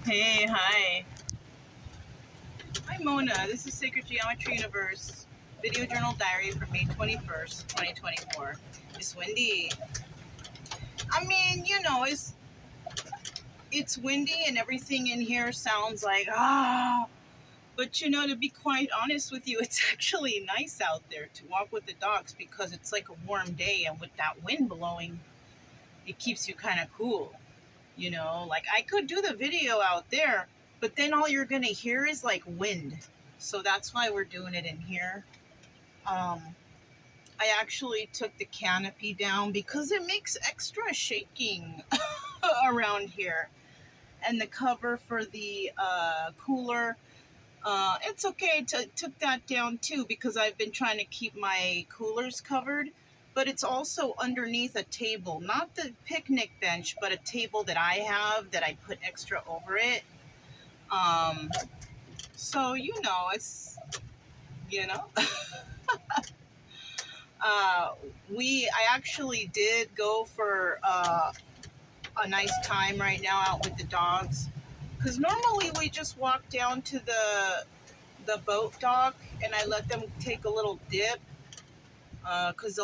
Hey, hi. I'm Mona. This is Sacred Geometry Universe Video Journal Diary for May 21st, 2024. It's windy. I mean, it's windy and everything in here sounds like but to be quite honest with you, it's actually nice out there to walk with the dogs because it's like a warm day, and with that wind blowing, it keeps you kind of cool. Like I could do the video out there, but then all you're gonna hear is like wind. So that's why we're doing it in here. I actually took the canopy down because it makes extra shaking around here. And the cover for the cooler, it's okay. Took that down too because I've been trying to keep my coolers covered. But it's also underneath a table, not the picnic bench, but a table that I have that I put extra over it. So it's you know. I actually did go for a nice time right now out with the dogs, because normally we just walk down to the boat dock and I let them take a little dip, because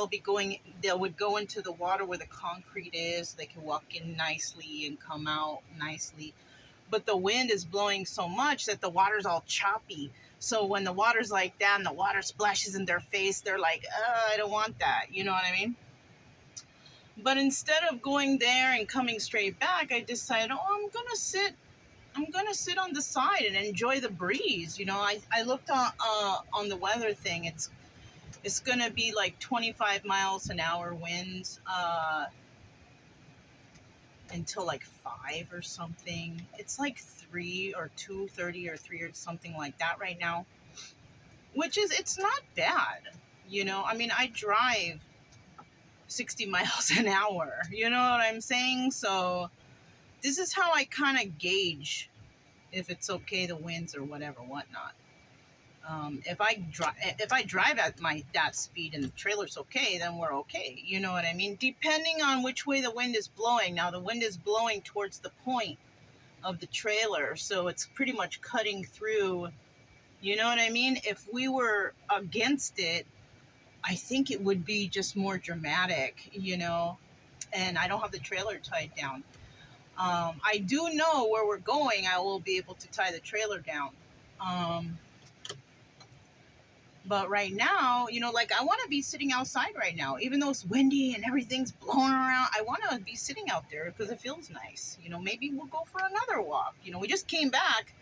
they would go into the water where the concrete is, so they can walk in nicely and come out nicely. But the wind is blowing so much that the water's all choppy. So when the water's like that and the water splashes in their face, they're like, I don't want that. You know what I mean? But instead of going there and coming straight back, I decided, I'm gonna sit on the side and enjoy the breeze. I looked on the weather thing. It's gonna be like 25 miles an hour winds until like 5 or something. It's like 3 or 2:30 or 3 or something like that right now, which it's not bad. I mean, I drive 60 miles an hour. You know what I'm saying? So this is how I kind of gauge if it's okay, the winds or whatnot. If I drive at that speed and the trailer's okay, then we're okay. You know what I mean? Depending on which way the wind is blowing. Now the wind is blowing towards the point of the trailer, so it's pretty much cutting through. You know what I mean? If we were against it, I think it would be just more dramatic, and I don't have the trailer tied down. I do know where we're going. I will be able to tie the trailer down. But right now, like I want to be sitting outside right now, even though it's windy and everything's blowing around. I want to be sitting out there because it feels nice. Maybe we'll go for another walk. We just came back,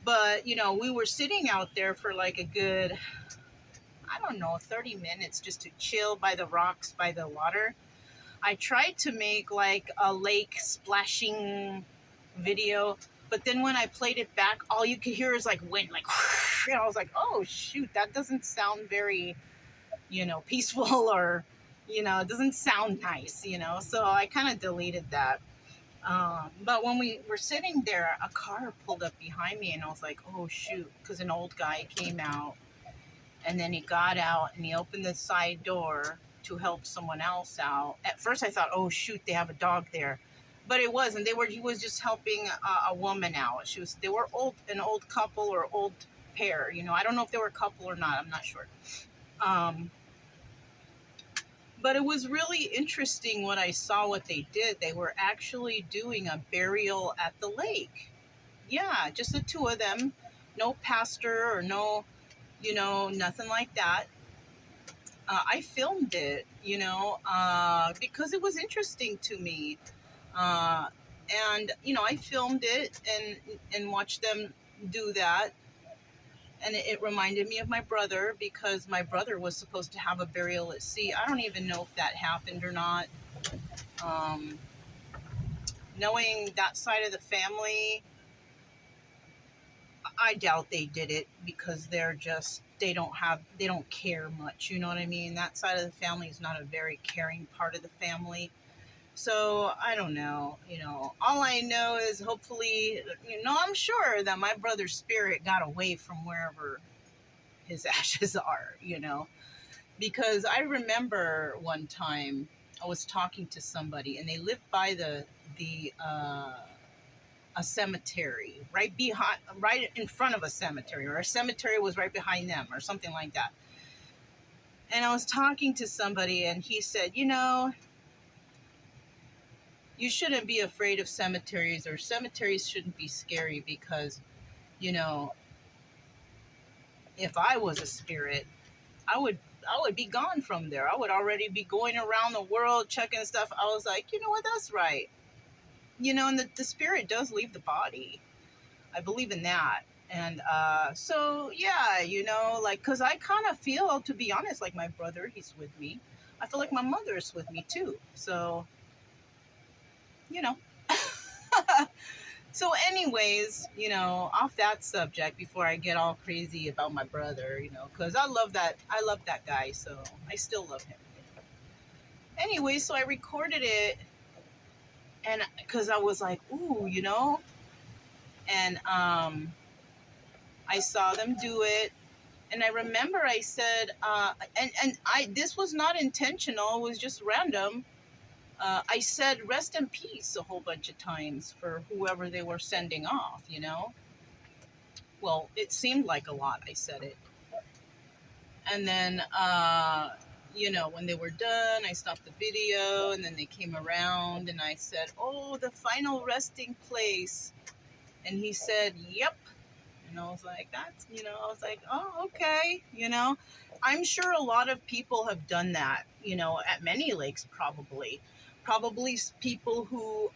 but, we were sitting out there for like a good, I don't know, 30 minutes just to chill by the rocks, by the water. I tried to make like a lake splashing video, but then when I played it back, all you could hear is like wind, like, and I was like, oh shoot, that doesn't sound very, peaceful, or, it doesn't sound nice, so I kind of deleted that. But when we were sitting there, a car pulled up behind me and I was like, oh shoot, because an old guy came out, and then he got out and he opened the side door to help someone else out. At first I thought, oh shoot, they have a dog there. But it wasn't. He was just helping a woman out. They were an old couple or old pair. I don't know if they were a couple or not. I'm not sure. But it was really interesting what I saw, what they did. They were actually doing a burial at the lake. Yeah, just the two of them. No pastor or no, nothing like that. I filmed it, because it was interesting to me. And, I filmed it and watched them do that. And it reminded me of my brother, because my brother was supposed to have a burial at sea. I don't even know if that happened or not. Knowing that side of the family, I doubt they did it, because they don't care much. You know what I mean? That side of the family is not a very caring part of the family. So I don't know, all I know is hopefully, I'm sure that my brother's spirit got away from wherever his ashes are, because I remember one time I was talking to somebody and they lived by the a cemetery right behind, right in front of a cemetery, or a cemetery was right behind them, or something like that. And I was talking to somebody, and he said, you shouldn't be afraid of cemeteries, or cemeteries shouldn't be scary, because, you know, if I was a spirit, I would be gone from there. I would already be going around the world checking stuff. I was like, you know what, that's right. And the spirit does leave the body. I believe in that. And so, yeah, like, because I kind of feel, to be honest, like my brother, he's with me. I feel like my mother's with me too. So, you know. So anyways, off that subject, before I get all crazy about my brother, because I love that guy, so I still love him. Anyway, so I recorded it, and because I was like, ooh, and I saw them do it, and I remember I said, and I this was not intentional, it was just random. I said rest in peace a whole bunch of times for whoever they were sending off. Well, it seemed like a lot. I said it. And then, when they were done, I stopped the video, and then they came around, and I said, oh, the final resting place. And he said, yep. And I was like, oh, okay. I'm sure a lot of people have done that, at many lakes, probably. Probably people who,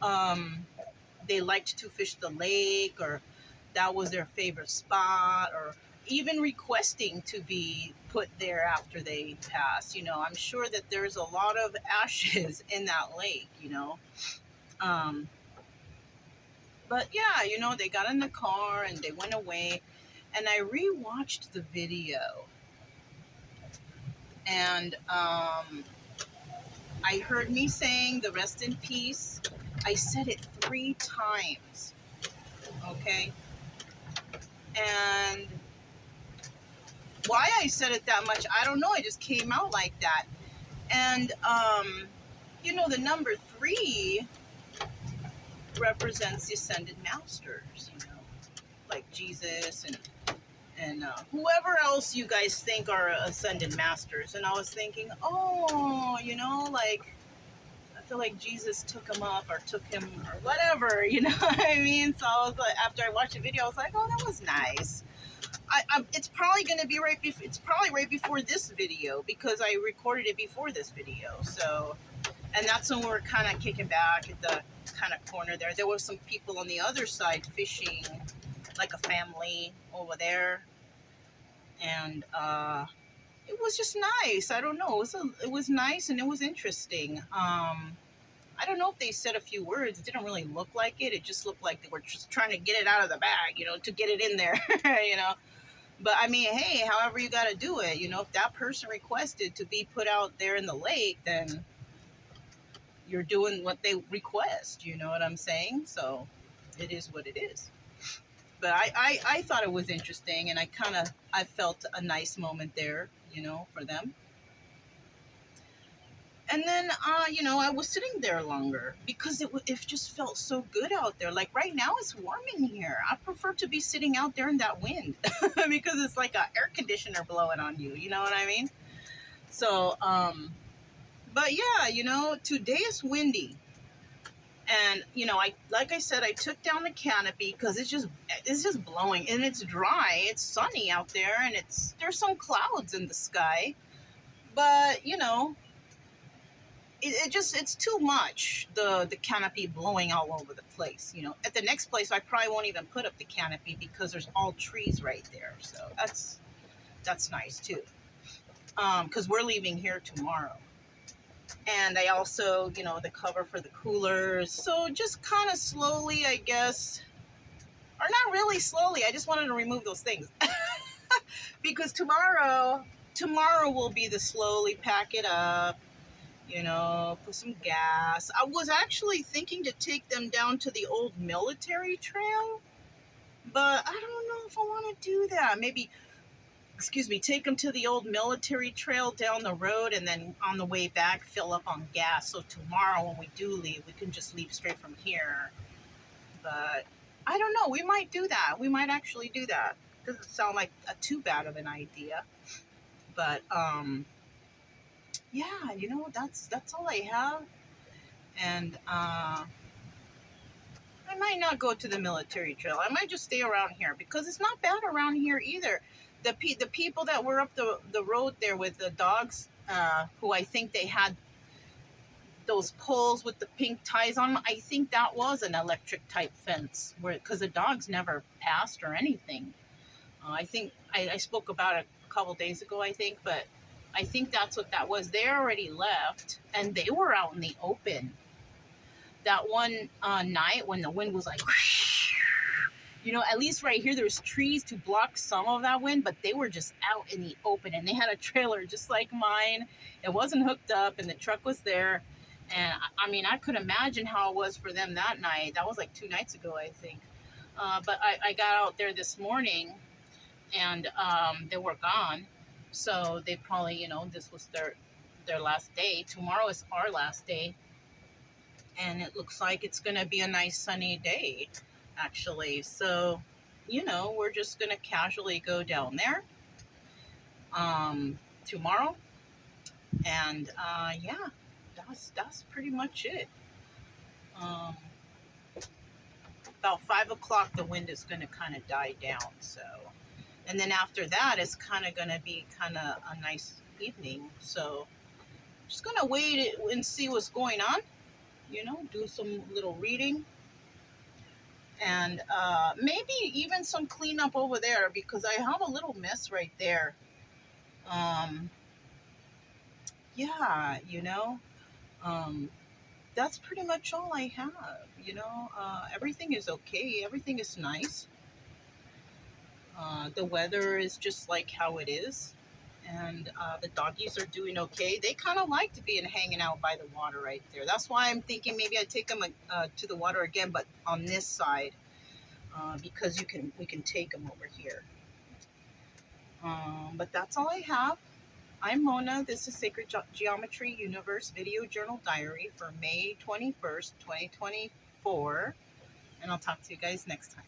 they liked to fish the lake, or that was their favorite spot, or even requesting to be put there after they pass. I'm sure that there's a lot of ashes in that lake. Um, but yeah, they got in the car and they went away, and I rewatched the video, and I heard me saying the rest in peace. I said it 3 times, okay? And why I said it that much, I don't know. It just came out like that. And, the number 3 represents the ascended masters, like Jesus and whoever else you guys think are ascended masters. And I was thinking, oh, like, I feel like Jesus took him up, or took him, or whatever, you know what I mean? So I was like, after I watched the video, I was like, oh, that was nice. It's probably going to be it's probably right before this video, because I recorded it before this video. So, and that's when we were kind of kicking back at the kind of corner there. There were some people on the other side fishing, like a family over there. And it was just nice. I don't know. It was nice, and it was interesting. I don't know if they said a few words. It didn't really look like it. It just looked like they were just trying to get it out of the bag, to get it in there, But I mean, hey, however you got to do it, if that person requested to be put out there in the lake, then you're doing what they request. You know what I'm saying? So it is what it is. But I thought it was interesting, and I felt a nice moment there, for them. And then, I was sitting there longer because it just felt so good out there. Like right now, it's warm in here. I prefer to be sitting out there in that wind because it's like an air conditioner blowing on you. You know what I mean? So, but yeah, today is windy. And, like I said, I took down the canopy because it's just blowing, and it's dry. It's sunny out there, and there's some clouds in the sky. But, it's too much, the canopy blowing all over the place. At the next place I probably won't even put up the canopy because there's all trees right there, so that's nice too, because we're leaving here tomorrow. And I also, the cover for the coolers, so just kind of slowly, I guess, or not really slowly, I just wanted to remove those things because tomorrow will be the slowly pack it up, put some gas. I was actually thinking to take them down to the old military trail, but I don't know if I want to do that. Maybe, take them to the old military trail down the road, and then on the way back, fill up on gas. So tomorrow when we do leave, we can just leave straight from here. But I don't know. We might do that. We might actually do that. Doesn't sound like too bad of an idea. But yeah, you know, that's all I have. And I might not go to the military trail. I might just stay around here because it's not bad around here either. The people that were up the road there with the dogs, who I think they had those poles with the pink ties on them, I think that was an electric type fence, where because the dogs never passed or anything. I think I spoke about it a couple days ago, I think, but I think that's what that was. They already left, and they were out in the open. That one night when the wind was like, you know, at least right here, there's trees to block some of that wind, but they were just out in the open, and they had a trailer just like mine. It wasn't hooked up, and the truck was there. And I mean, I could imagine how it was for them that night. That was like 2 nights ago, I think. But I got out there this morning, and they were gone. So they probably, you know, this was their last day. Tomorrow is our last day, and it looks like it's gonna be a nice sunny day, actually. So, you know, we're just gonna casually go down there tomorrow, and yeah, that's pretty much it. Um, about 5 o'clock, the wind is gonna kind of die down. So, and then after that, it's kind of gonna be kind of a nice evening. So, just gonna wait and see what's going on. You know, do some little reading, and maybe even some cleanup over there because I have a little mess right there. Um, yeah, you know, um, that's pretty much all I have. You know, everything is okay. Everything is nice. The weather is just like how it is. And the doggies are doing okay. They kind of like to be hanging out by the water right there. That's why I'm thinking maybe I take them to the water again, but on this side, because we can take them over here. But that's all I have. I'm Mona. This is Sacred Geometry Universe Video Journal Diary for May 21st, 2024. And I'll talk to you guys next time.